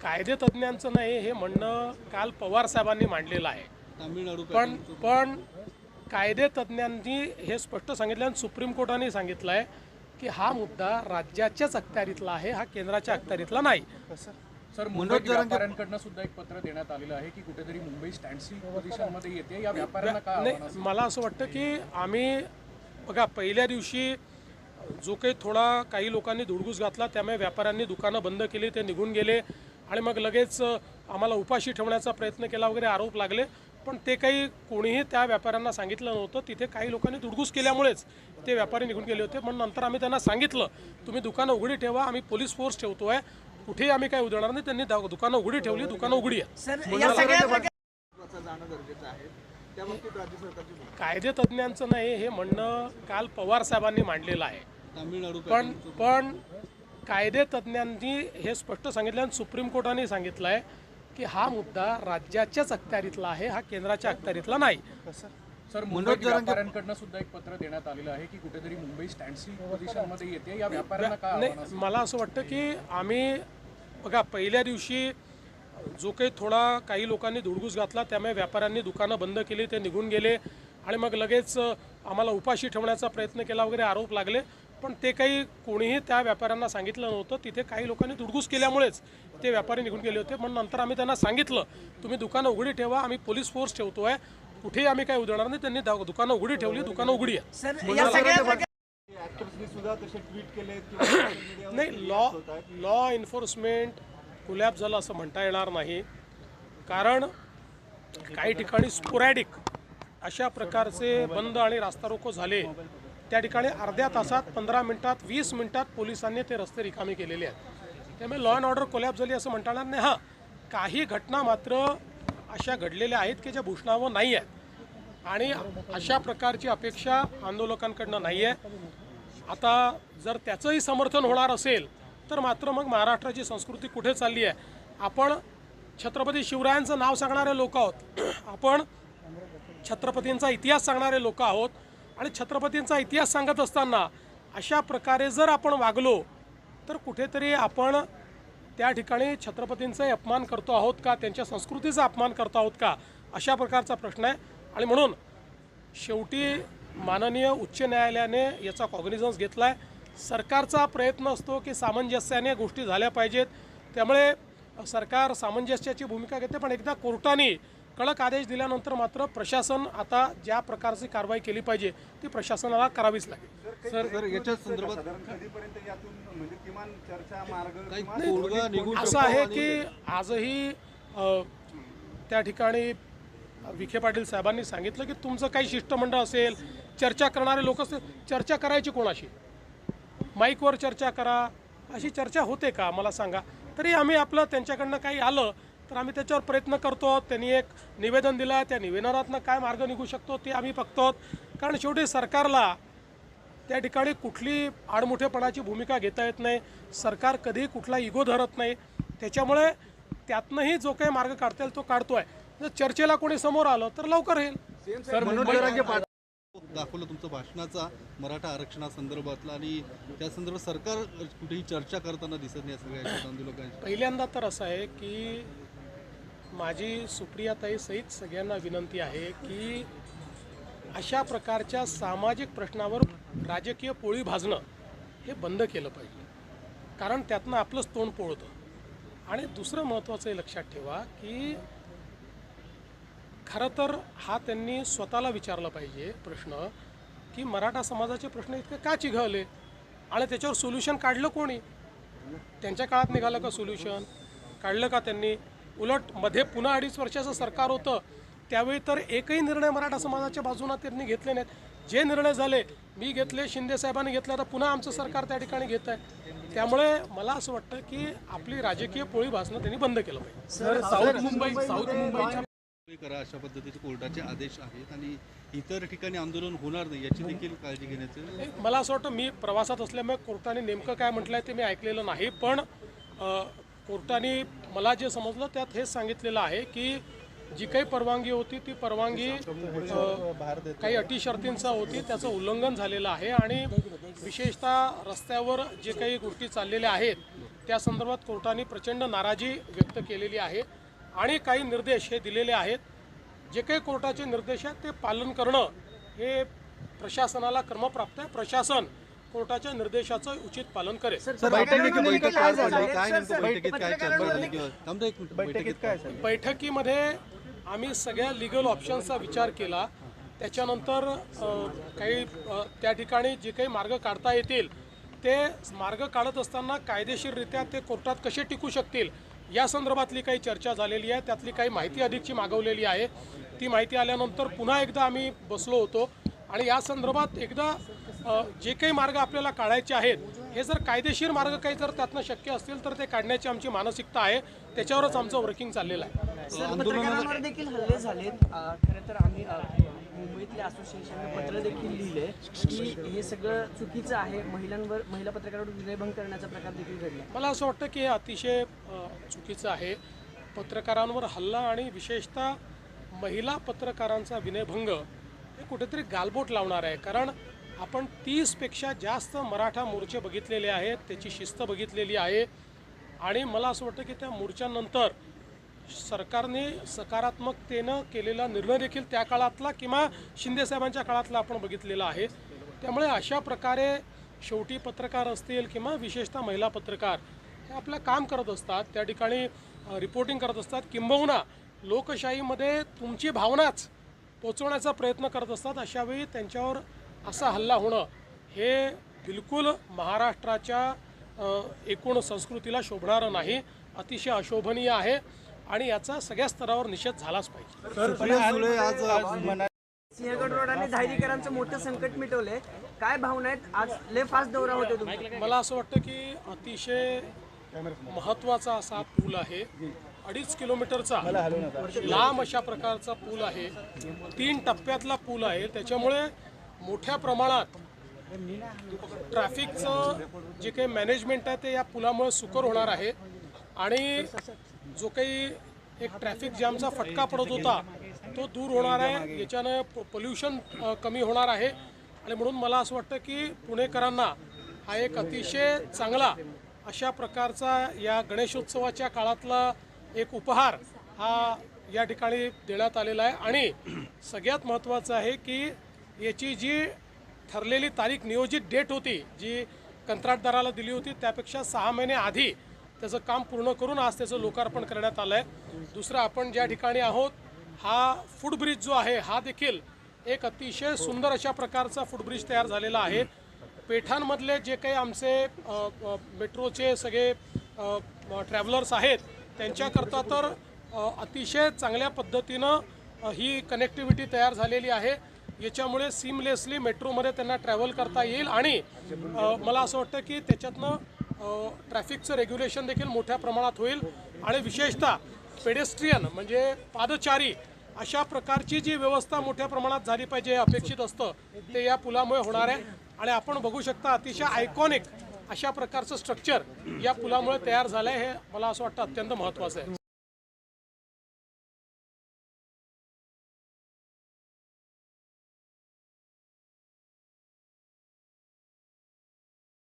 कायदेतज्ञांचं नाही हे म्हणणं काल पवार साहेबांनी मांडलेलं आहे। तामिळनाडू पण कायदेतज्ञांनी हे स्पष्ट सांगितलं आणि सुप्रीम कोर्टाने सांगितलं आहे की हा मुद्दा राज्याच्याच अखत्यारीतला आहे, हा केंद्राच्या अखत्यारीतला नाही। सर, मुंबई व्यापाऱ्यांकडून सुद्धा एक पत्र देण्यात आलेलं आहे की कुठेतरी मुंबई स्टँडस्टिल पोझिशनमध्ये येते। या व्यापाऱ्यांना का आव्हान असेल? मला असं वाटतं की आम्ही बघा पहिल्या दिवशी जो काही लोकांनी धुडगूस घातला त्यामुळे व्यापाऱ्यांनी दुकानं बंद केली, ते निघून गेले आणि मग लगेच आम्हाला उपाशी ठेवण्याचा प्रयत्न केला वगैरे आरोप लागले। पण ते काही कोणीही त्या व्यापाऱ्यांना सांगितलं नव्हतं। तिथे काही लोकांनी धुडगूस केल्यामुळेच ते व्यापारी निघून गेले होते। म्हणून नंतर आम्ही त्यांना सांगितलं तुम्ही दुकानं उघडी ठेवा, आम्ही पोलीस फोर्स ठेवतोय, कुठेही आम्ही काय उधळणार नाही। त्यांनी दुकानं उघडी ठेवली, दुकानं उघडी आहेत। कायदेतज्ञांचं नाही हे म्हणणं काल पवार साहेबांनी मांडलेलं आहे। तामिळनाडू पण कायदेतज्ञांनी हे स्पष्ट सांगितलं आणि सुप्रीम कोर्टाने सांगितलं आहे की हा मुद्दा राज्याच्याच अखत्यारीतला आहे, हा केंद्राच्या अखत्यारीतला नाही। सर, मुंबई व्यापाऱ्यांकडून सुद्धा एक पत्र देण्यात आलेलं आहे की कुठेतरी मुंबई स्टँडस्टिल पोझिशनमध्ये येते। या व्यापाऱ्यांना का आव्हान असेल? मला असं वाटतं की आम्ही बघा पहिल्या दिवशी जो काही लोकांनी धुडगूस घातला त्यामुळे व्यापाऱ्यांनी दुकानं बंद केली, ते निघून गेले आणि मग लगेच आम्हाला उपाशी ठेवण्याचा प्रयत्न केला वगैरे आरोप लागले। पण ते काही कोणीही त्या व्यापाऱ्यांना सांगितलं नव्हतं। तिथे काही लोकांनी धुडगूस केल्यामुळेच ते व्यापारी निघून गेले होते। म्हणून नंतर आम्ही त्यांना सांगितलं तुम्ही दुकानं उघडी ठेवा, आम्ही पोलीस फोर्स ठेवतोय, कुठेही आम्ही काय उधळणार नाही। त्यांनी दुकानं उघडी ठेवली, दुकानं उघडी आहेत। नाही, लॉ एन्फोर्समेंट कोलॅप्स झालं असं म्हणता येणार नाही, कारण काही ठिकाणी स्पोरॅडिक अशा प्रकारचे बंद आणि रास्ता रोको झाले। त्या ठिकाणी अर्ध्या तासात, 15 मिनिटात, 20 मिनिटात पोलिसांनी ते रस्ते रिकामी केलेले आहेत। त्यामुळे लॉ अँड ऑर्डर कोलॅप्स झाली असं म्हणता येणार नाही। हां, काही घटना मात्र अशा घडलेल्या आहेत की ज्या भूषणावं नाही आहेत आणि अशा प्रकारची अपेक्षा आंदोलकांकडनं नाही आहे। आता जर त्याचंही समर्थन होणार असेल तर मात्र मग महाराष्ट्राची संस्कृती कुठे चालली आहे? आपण छत्रपती शिवरायांचं नाव सांगणारे लोक आहोत, आपण छत्रपतींचा इतिहास सांगणारे लोक आहोत आणि छत्रपतींचा इतिहास सांगत असताना अशा प्रकारे जर आपण वागलो तर कुठेतरी आपण त्या ठिकाणी छत्रपतींचाही अपमान करतो आहोत का, त्यांच्या संस्कृतीचा अपमान करतो आहोत का, अशा प्रकारचा प्रश्न आहे। आणि म्हणून शेवटी माननीय उच्च न्यायालयाने याचा कॉग्निझन्स घेतला आहे। सरकारचा प्रयत्न असतो की सामंजस्याने गोष्टी झाल्या पाहिजेत, त्यामुळे सरकार सामंजस्याची भूमिका घेते। पण एकदा कोर्टाने कडक आदेश दिल्यानंतर मात्र प्रशासन आता ज्या प्रकारची कारवाई केली पाहिजे ती प्रशासनाला करावीच लागेल। सर, याच्या संदर्भात असं आहे की आजही त्या ठिकाणी विखे पाटील साहेबांनी सांगितलं की तुमचं काही शिष्टमंडळ असेल, चर्चा करणारे लोक असतील, चर्चा करायची कोणाशी? माईकवर चर्चा करा, अशी चर्चा होते का मला सांगा? तरी आम्ही आपलं त्यांच्याकडनं काही आलं तर आम्ही त्याच्यावर प्रयत्न करतो। त्यांनी एक निवेदन दिलं आहे, त्या निवेदनातनं काय मार्ग निघू शकतो ते आम्ही बघतो। कारण शेवटी सरकारला त्या ठिकाणी कुठली आडमुठेपणाची भूमिका घेता येत नाही। सरकार कधीही कुठला इगो धरत नाही, त्याच्यामुळे त्यातनंही जो काही मार्ग काढता येईल तो काढतो आहे। जर चर्चेला कोणी समोर आलं तर लवकर येईल। सर, दाखवलं तुमचं भाषणाचा मराठा आरक्षणासंदर्भातला आणि त्या संदर्भात सरकार कुठेही चर्चा करताना दिसत नाही सगळ्या आंदोलकांची। पहिल्यांदा तर असं आहे की माझी सुप्रियाताई सहित सगळ्यांना विनंती आहे की अशा प्रकारच्या सामाजिक प्रश्नावर राजकीय पोळी भाजणं हे बंद केलं पाहिजे, कारण त्यातनं आपलंच तोंड पोळतं। आणि दुसरं महत्त्वाचं हे लक्षात ठेवा की खरं तर हा त्यांनी स्वतःला विचारला पाहिजे प्रश्न की मराठा समाजाचे प्रश्न इतके का चिघळले आणि त्याच्यावर सोल्युशन काढलं कोणी? त्यांच्या काळात निघालं का सोल्युशन? काढलं का त्यांनी? उलट मध्ये पुन्हा 2.5 वर्षाचं सरकार होतं त्यावेळी तर एकही निर्णय मराठा समाजाच्या बाजूने त्यांनी घेतले नाहीत। जे निर्णय झाले मी घेतले, शिंदे साहेबांनी घेतले, आता पुन्हा आमचं सरकार त्या ठिकाणी घेत आहे। त्यामुळे मला असं वाटतं की आपली राजकीय पोळी भासणं त्यांनी बंद केलं पाहिजे। सर, साऊथ मुंबईच्या करा अशा पद्धतीचे कोर्टाचे आदेश आहेत आणि इतर ठिकाणी आंदोलन होणार नाही याची देखील काळजी घेण्याचं मला असं वाटतं। मी प्रवासात असल्यामुळे कोर्टाने नेमकं काय म्हटलं आहे ते मी ऐकलेलं नाही, पण कोर्टाने मला जे समजलं त्यात हेच सांगितलेलं आहे की जी काही परवानगी होती ती परवानगी काही अटी शर्तींचा होती, त्याचं उल्लंघन झालेलं आहे आणि विशेषतः रस्त्यावर जे काही गोष्टी चाललेल्या आहेत त्या संदर्भात कोर्टाने प्रचंड नाराजी व्यक्त केलेली आहे आणि काही निर्देश हे दिलेले आहेत. जे काही कोर्टाचे निर्देश आहेत ते पालन करणं हे प्रशासनाला क्रमप्राप्त आहे. प्रशासन कोर्टाच्या निर्देशाचं उचित पालन करेल. सर बैठकीत काय झालं? काय नेमकं बैठकीत काय चर्चा झाली किंवा थांबा एक मिनिट, बैठकीत काय झालं? बैठकीमध्ये आम्ही सगळ्या लिगल ऑप्शन्सचा विचार केला. त्याच्यानंतर काही त्या ठिकाणी जे काही मार्ग काढता येतील ते मार्ग काढत असताना कायदेशीररित्या ते कोर्टात कसे टिकू शकतील या संदर्भातली काही चर्चा झालेली आहे. त्यातली काही माहिती अधिकची मागवलेली आहे. ती माहिती आल्यानंतर पुन्हा एकदा आम्ही बसलो होतो आणि या संदर्भात एकदा जे काही मार्ग आपल्याला काढायचे आहेत हे जर कायदेशीर मार्ग काही जर त्यातनं शक्य असतील तर ते काढण्याची आमची मानसिकता आहे. त्याच्यावरच आमचं वर्किंग चाललेलं आहे. पत्रकारांवर देखील हल्ले झालेत. खरं तर आम्ही मुंबईतल्या असोसिएशनने पत्र देखील लिहिले की हे सगळं चुकीचं आहे. महिला पत्रकारांवर विनयभंग करण्याचा प्रकार देखील घडला. मला असं वाटतं की हे अतिशय चुकीचं आहे. पत्रकारांवर हल्ला आणि विशेषतः महिला पत्रकारांचा विनयभंग हे कुठेतरी गालबोट लावणार आहे. कारण आपण 30पेक्षा जास्त मराठा मोर्चे बघितलेले आहेत, त्याची शिस्त बघितलेली आहे आणि मला असं वाटतं की त्या मोर्चानंतर सरकारने सकारात्मकतेनं केलेला निर्णय देखील त्या काळातला किंवा शिंदेसाहेबांच्या काळातला आपण बघितलेला आहे. त्यामुळे अशा प्रकारे शेवटी पत्रकार असतील किंवा विशेषतः महिला पत्रकार हे आपलं काम करत असतात, त्या ठिकाणी रिपोर्टिंग करत असतात, किंबहुना लोकशाहीमध्ये तुमची भावनाच पोचवण्याचा प्रयत्न करत असतात. अशावेळी त्यांच्यावर असा हल्ला होणं हे बिलकुल महाराष्ट्राच्या एकूण संस्कृतीला शोभणारं नाही, अतिशय अशोभनीय आहे आणि याचा सगळ्या स्तरावर निषेध झालाच पाहिजे. सिंहगड रोड आणि धायरीकरांचं मोठं संकट मिटवलंय. काय भावना आहेत? आज लय फास्ट दौरा होते तुमचा. मला असं वाटतं की अतिशय महत्त्वाचा असा पूल आहे. 2.5 किलोमीटरचा लांब अशा प्रकारचा पूल आहे. 3 टप्प्यातला पूल आहे. त्याच्यामुळे मोठ्या प्रमाणात ट्रॅफिकचं जे काही मॅनेजमेंट आहे ते या पुलामुळे सुकर होणार आहे आणि जो काही एक ट्रॅफिक जॅमचा फटका पडत होता तो दूर होणार आहे. याच्यानं पोल्युशन कमी होणार आहे आणि म्हणून मला असं वाटतं की पुणेकरांना हा एक अतिशय चांगला अशा प्रकारचा या गणेशोत्सवाच्या काळातला एक उपहार हा या ठिकाणी देण्यात आलेला आहे. आणि सगळ्यात महत्त्वाचं आहे की याची जी ठरलेली तारीख नियोजित डेट होती जी कंत्राटदाराला दिली होती त्यापेक्षा 6 महिने आधी त्याचं काम पूर्ण करून आज त्याचं लोकार्पण करण्यात आलं आहे. दुसरं आपण ज्या ठिकाणी आहोत हा फुटब्रिज जो आहे हा देखील एक अतिशय सुंदर अशा प्रकारचा फुटब्रिज तयार झालेला आहे. पेठांमधले जे काही आमचे मेट्रोचे सगळे ट्रॅव्हलर्स आहेत त्यांच्याकरता तर अतिशय चांगल्या पद्धतीनं ही कनेक्टिव्हिटी तयार झालेली आहे. याच्यामुळे सिमलेसली मेट्रोमध्ये त्यांना ट्रॅव्हल करता येईल आणि मला असं वाटतं की त्याच्यातनं ट्रॅफिकचं रेग्युलेशन देखील मोठ्या प्रमाणात होईल आणि विशेषतः पेडेस्ट्रियन म्हणजे पादचारी अशा प्रकारची जी व्यवस्था मोठ्या प्रमाणात झाली पाहिजे अपेक्षित असतं ते या पुलामुळे होणार आहे. आणि आपण बघू शकता अतिशय आयकॉनिक अशा प्रकारचं स्ट्रक्चर या पुलामुळे तयार झालं आहे. हे मला असं वाटतं अत्यंत महत्त्वाचं आहे.